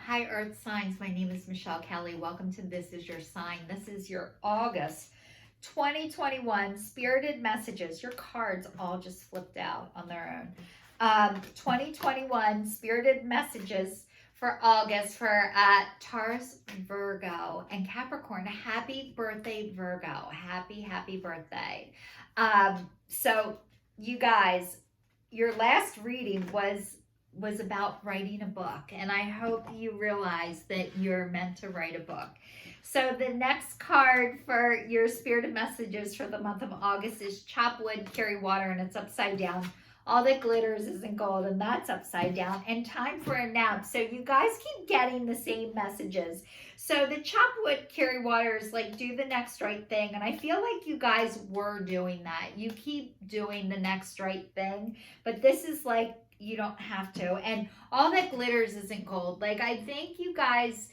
Hi, Earth signs. My name is Michelle Kelly. Welcome to This Is Your Sign. This is your August 2021 spirited messages. Your cards all just flipped out on their own. 2021 spirited messages for August for Taurus, Virgo, and Capricorn. Happy birthday, Virgo. Happy birthday. So you guys, your last reading was about writing a book, and I hope you realize that you're meant to write a book. So the next card for your spirited messages for the month of August is chop wood, carry water, and it's upside down. All that glitters isn't gold, and that's upside down. And time for a nap. So you guys keep getting the same messages. So the chop wood, carry water is like do the next right thing. And I feel like you guys were doing that. You keep doing the next right thing. But this is like, you don't have to. And all that glitters isn't gold. Like, I think you guys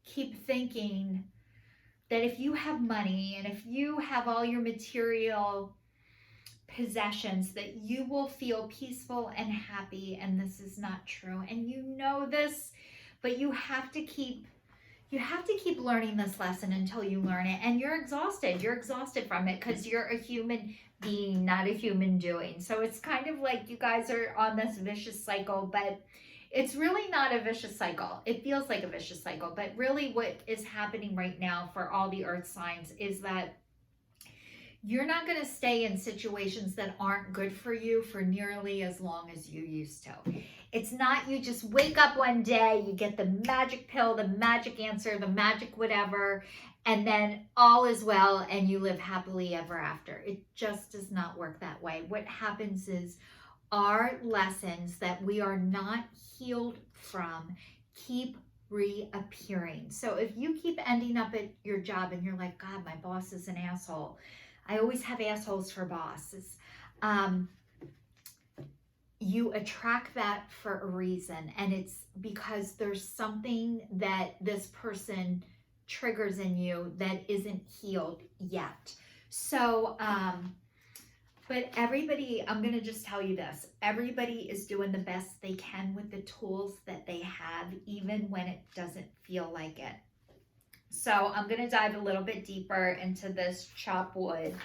keep thinking that if you have money and if you have all your material possessions, that you will feel peaceful and happy. And this is not true. And you know this, but you have to keep learning this lesson until you learn it. And you're exhausted. You're exhausted from it because you're a human being, not a human doing. So it's kind of like you guys are on this vicious cycle, but it's really not a vicious cycle. It feels like a vicious cycle, but really what is happening right now for all the earth signs is that you're not going to stay in situations that aren't good for you for nearly as long as you used to. It's not you just wake up one day, you get the magic pill, the magic answer, the magic whatever, and then all is well and you live happily ever after. It just does not work that way. What happens is our lessons that we are not healed from keep reappearing. So if you keep ending up at your job and you're like, God, my boss is an asshole. I always have assholes for bosses. You attract that for a reason, and it's because there's something that this person triggers in you that isn't healed yet. So, but everybody, I'm going to just tell you this, everybody is doing the best they can with the tools that they have, even when it doesn't feel like it. So I'm going to dive a little bit deeper into this chop wood.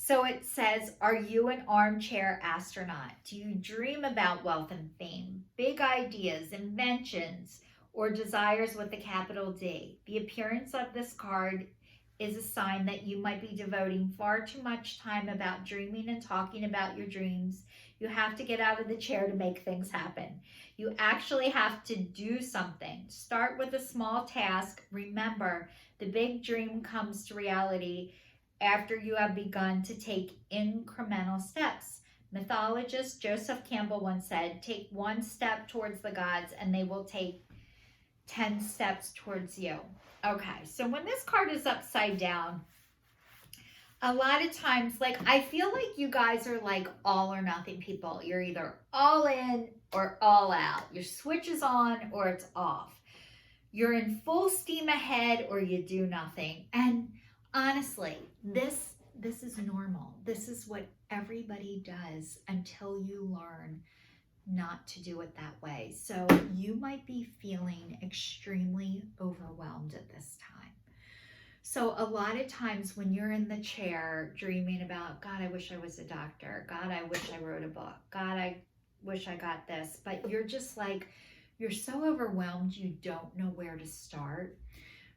So it says, are you an armchair astronaut? Do you dream about wealth and fame, big ideas, inventions, or desires with a capital D? The appearance of this card is a sign that you might be devoting far too much time about dreaming and talking about your dreams. You have to get out of the chair to make things happen. You actually have to do something. Start with a small task. Remember, the big dream comes to reality after you have begun to take incremental steps. Mythologist Joseph Campbell once said, take one step towards the gods and they will take 10 steps towards you. Okay, so when this card is upside down, a lot of times, like, I feel like you guys are like all or nothing people. You're either all in or all out. Your switch is on or it's off. You're in full steam ahead or you do nothing. And honestly, this is normal. This is what everybody does until you learn not to do it that way. So you might be feeling extremely overwhelmed at this time. So a lot of times when you're in the chair dreaming about, God, I wish I was a doctor. God, I wish I wrote a book. God, I wish I got this. But you're just like, you're so overwhelmed, you don't know where to start.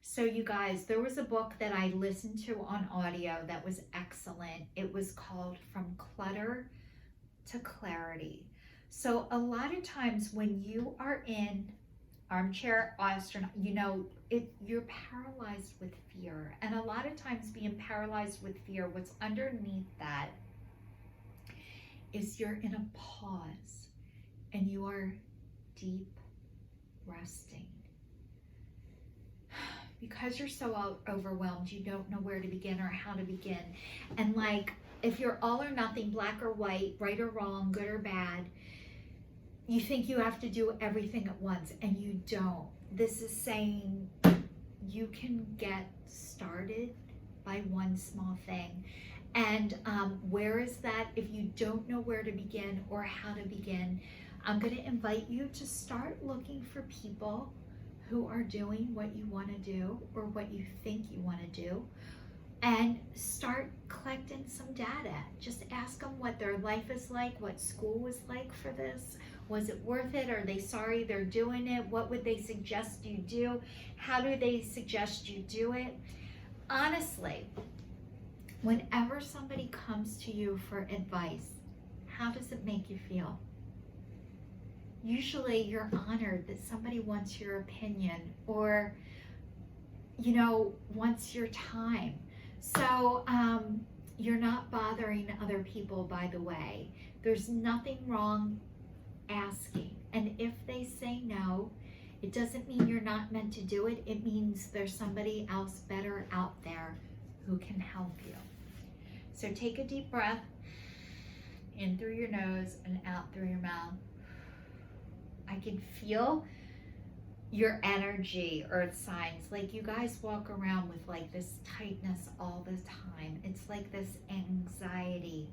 So you guys, there was a book that I listened to on audio that was excellent. It was called From Clutter to Clarity. So a lot of times when you are in armchair astronaut, you know, you're paralyzed with fear. And a lot of times being paralyzed with fear, what's underneath that is you're in a pause and you are deep resting. Because you're so overwhelmed, you don't know where to begin or how to begin. And like, if you're all or nothing, black or white, right or wrong, good or bad, you think you have to do everything at once, and you don't. This is saying you can get started by one small thing. And where is that? If you don't know where to begin or how to begin, I'm going to invite you to start looking for people who are doing what you want to do or what you think you want to do, and start collecting some data. Just ask them what their life is like, what school was like for this. Was it worth it? Are they sorry they're doing it? What would they suggest you do? How do they suggest you do it? Honestly, whenever somebody comes to you for advice, how does it make you feel? Usually you're honored that somebody wants your opinion or, wants your time. So you're not bothering other people, by the way. There's nothing wrong asking. And if they say no, it doesn't mean you're not meant to do it. It means there's somebody else better out there who can help you. So take a deep breath in through your nose and out through your mouth. I can feel your energy, earth signs. Like you guys walk around with like this tightness all the time. It's like this anxiety.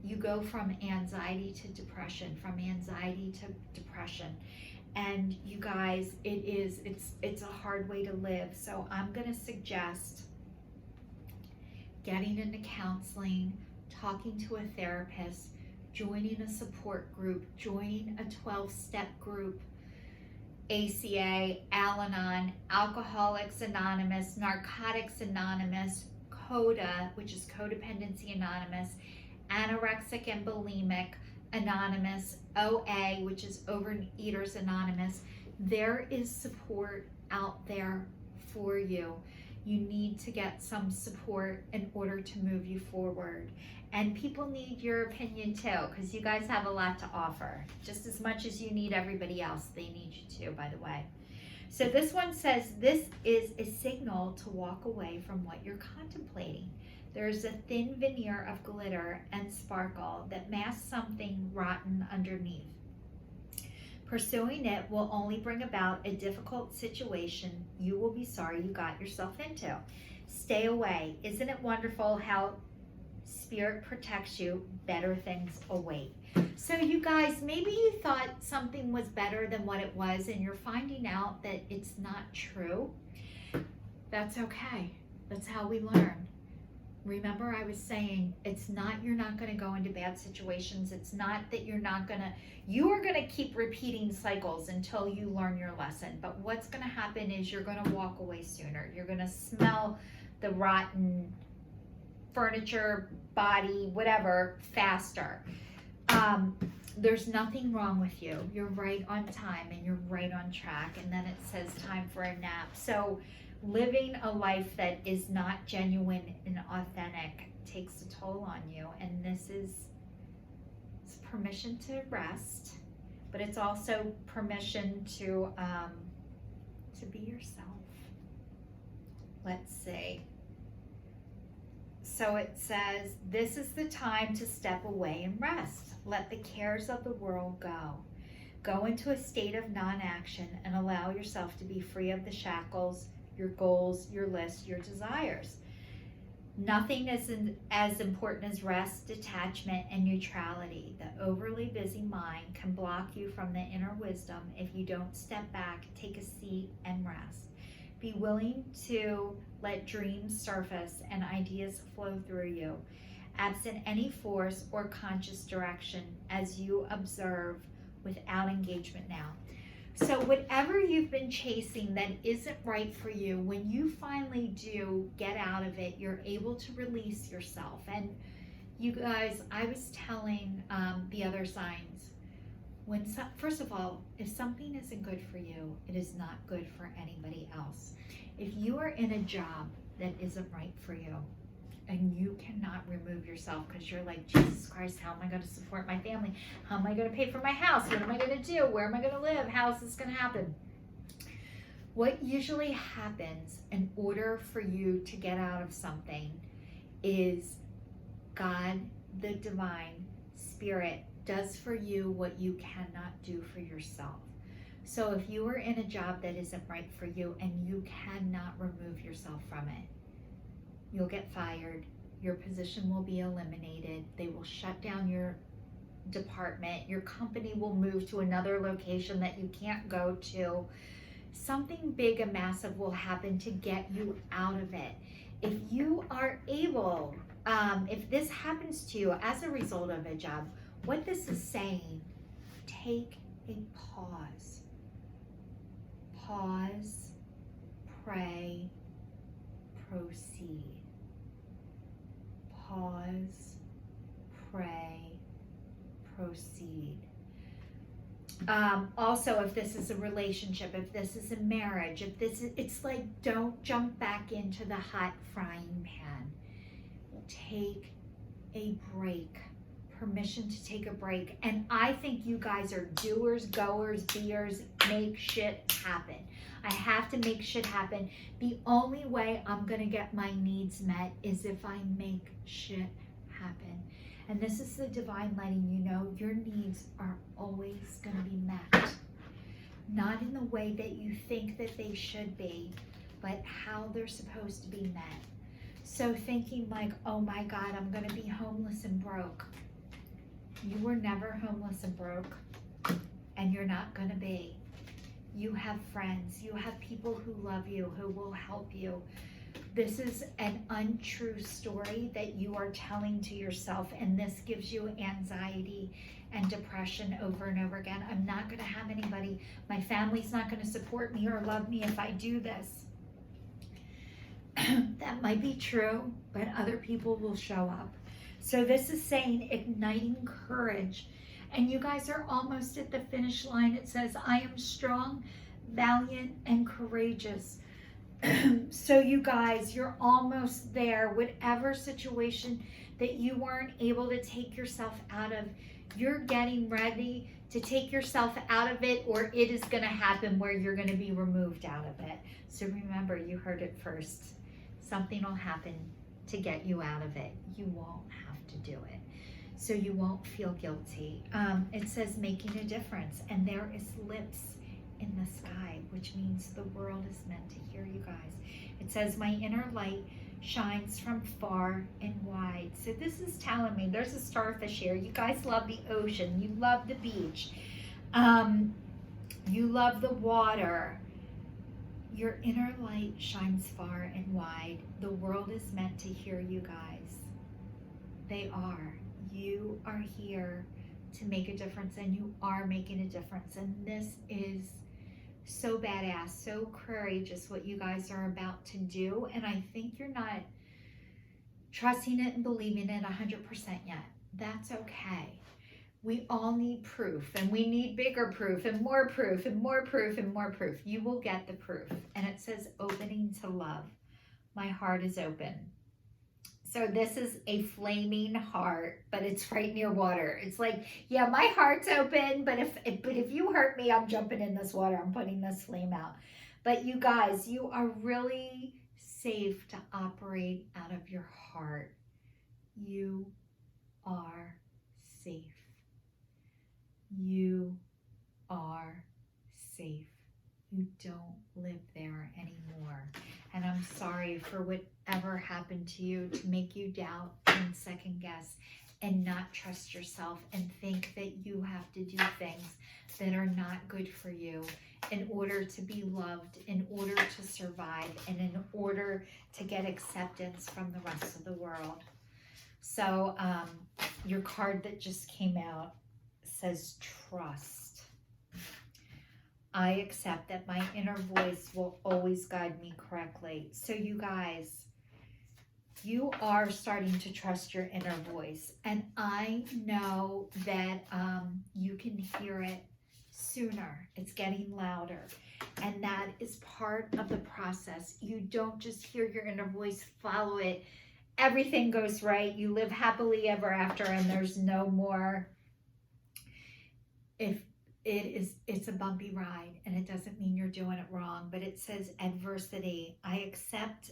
You go from anxiety to depression, from anxiety to depression. And you guys, it's a hard way to live. So I'm going to suggest getting into counseling, talking to a therapist, joining a support group, joining a 12-step group, ACA, Al-Anon, Alcoholics Anonymous, Narcotics Anonymous, CODA, which is Codependency Anonymous, Anorexic and Bulimic Anonymous, OA, which is Overeaters Anonymous. There is support out there for you. You need to get some support in order to move you forward. And people need your opinion too, because you guys have a lot to offer. Just as much as you need everybody else, they need you too, by the way. So this one says, this is a signal to walk away from what you're contemplating. There's a thin veneer of glitter and sparkle that masks something rotten underneath. Pursuing it will only bring about a difficult situation you will be sorry you got yourself into. Stay away. Isn't it wonderful how Spirit protects you? Better things await. So you guys, maybe you thought something was better than what it was and you're finding out that it's not true. That's okay. That's how we learn. Remember, I was saying, it's not you're not going to go into bad situations. It's not that you are going to keep repeating cycles until you learn your lesson. But what's going to happen is you're going to walk away sooner. You're going to smell the rotten furniture, body, whatever, faster. There's nothing wrong with you. You're right on time and you're right on track. And then it says time for a nap. So living a life that is not genuine and authentic takes a toll on you, and this is permission to rest, but it's also permission to be yourself. Let's see. So it says, this is the time to step away and rest. Let the cares of the world go. Go into a state of non-action and allow yourself to be free of the shackles, your goals, your list, your desires. Nothing is as important as rest, detachment, and neutrality. The overly busy mind can block you from the inner wisdom if you don't step back, take a seat, and rest. Be willing to let dreams surface and ideas flow through you, absent any force or conscious direction, as you observe without engagement now. So whatever you've been chasing that isn't right for you, when you finally do get out of it, you're able to release yourself. And you guys, I was telling the other signs, first of all, if something isn't good for you, it is not good for anybody else. If you are in a job that isn't right for you, and you cannot remove yourself because you're like, Jesus Christ, how am I going to support my family? How am I going to pay for my house? What am I going to do? Where am I going to live? How is this going to happen? What usually happens in order for you to get out of something is God, the divine spirit, does for you what you cannot do for yourself. So if you are in a job that isn't right for you and you cannot remove yourself from it, you'll get fired, your position will be eliminated, they will shut down your department. Your company will move to another location that you can't go to. Something big and massive will happen to get you out of it. If you are able, if this happens to you as a result of a job, what this is saying, take a pause. Pause, pray, proceed. Pause, pray, proceed. Also, if this is a relationship, if this is a marriage, if this is, it's like, don't jump back into the hot frying pan. Take a break. Permission to take a break. And I think you guys are doers, goers, beers, make shit happen. I have to make shit happen. The only way I'm gonna get my needs met is if I make shit happen. And this is the divine letting you know your needs are always going to be met. Not in the way that you think that they should be, but how they're supposed to be met. So thinking like, oh my God, I'm going to be homeless and broke. You were never homeless and broke, and you're not going to be. You have friends. You have people who love you, who will help you. This is an untrue story that you are telling to yourself, and this gives you anxiety and depression over and over again. I'm not going to have anybody, my family's not going to support me or love me if I do this. That might be true, but other people will show up. So this is saying igniting courage. And you guys are almost at the finish line. It says, I am strong, valiant, and courageous. So you guys, you're almost there. Whatever situation that you weren't able to take yourself out of, you're getting ready to take yourself out of it, or it is going to happen where you're going to be removed out of it. So remember, you heard it first. Something will happen to get you out of it. You won't have to do it. So you won't feel guilty. It says making a difference, and there is lips in the sky, which means the world is meant to hear you guys. It says my inner light shines from far and wide. So this is telling me there's a starfish here. You guys love the ocean. You love the beach. You love the water. Your inner light shines far and wide. The world is meant to hear you guys. They are. You are here to make a difference, and you are making a difference. And this is so badass, so courageous what you guys are about to do. And I think you're not trusting it and believing it 100% yet. That's okay. We all need proof, and we need bigger proof and more proof and more proof and more proof. You will get the proof. And it says opening to love. My heart is open. So this is a flaming heart, but it's right near water. It's like, yeah, my heart's open, but if you hurt me, I'm jumping in this water. I'm putting this flame out. But you guys, you are really safe to operate out of your heart. You are safe. You are safe. You don't live there anymore. And I'm sorry for whatever happened to you to make you doubt and second guess and not trust yourself and think that you have to do things that are not good for you in order to be loved, in order to survive, and in order to get acceptance from the rest of the world. So your card that just came out says trust. I accept that my inner voice will always guide me correctly. So you guys, you are starting to trust your inner voice. And I know that you can hear it sooner. It's getting louder. And that is part of the process. You don't just hear your inner voice, follow it. Everything goes right. You live happily ever after, and there's no more. It's a bumpy ride, and it doesn't mean you're doing it wrong, but it says adversity. I accept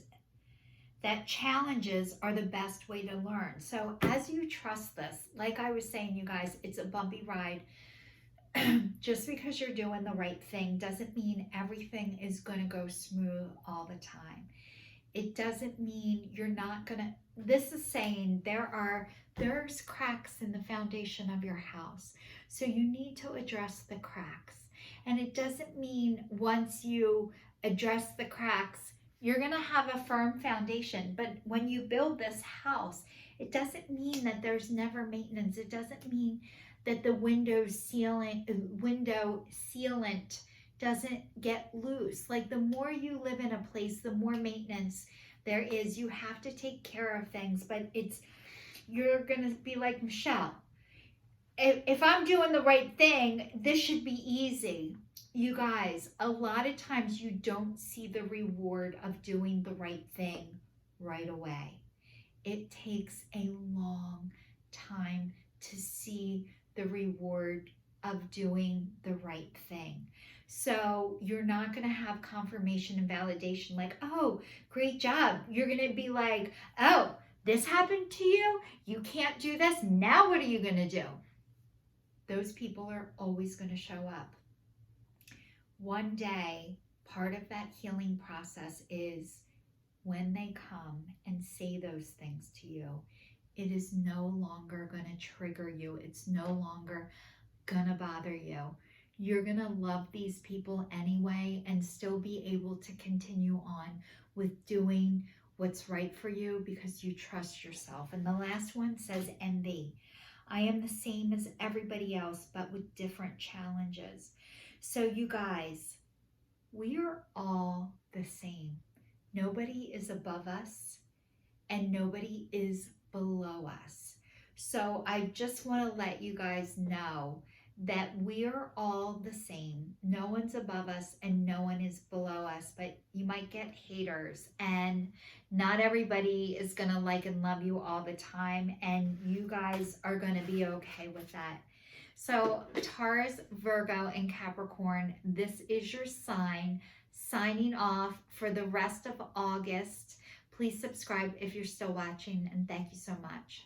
that challenges are the best way to learn. So as you trust this, like I was saying, you guys, it's a bumpy ride. Just because you're doing the right thing doesn't mean everything is going to go smooth all the time. it doesn't mean you're not gonna, this is saying there's cracks in the foundation of your house. So you need to address the cracks. And it doesn't mean once you address the cracks, you're gonna have a firm foundation. But when you build this house, it doesn't mean that there's never maintenance. It doesn't mean that the window sealant doesn't get loose. Like the more you live in a place, the more maintenance there is. You have to take care of things, but you're gonna be like, Michelle, if I'm doing the right thing, this should be easy. You guys, a lot of times you don't see the reward of doing the right thing right away. It takes a long time to see the reward of doing the right thing. So you're not going to have confirmation and validation like, oh, great job. You're going to be like, oh, this happened to you? You can't do this? Now what are you going to do? Those people are always going to show up. One day, part of that healing process is when they come and say those things to you, it is no longer going to trigger you. It's no longer going to bother you. You're going to love these people anyway and still be able to continue on with doing what's right for you because you trust yourself. And the last one says envy. I am the same as everybody else, but with different challenges. So you guys, we are all the same. Nobody is above us and nobody is below us. So I just want to let you guys know that we are all the same. No one's above us and no one is below us, but you might get haters and not everybody is going to like and love you all the time, and you guys are going to be okay with that. So Taurus, Virgo, and Capricorn, this is your sign. Signing off for the rest of August. Please subscribe if you're still watching, and thank you so much.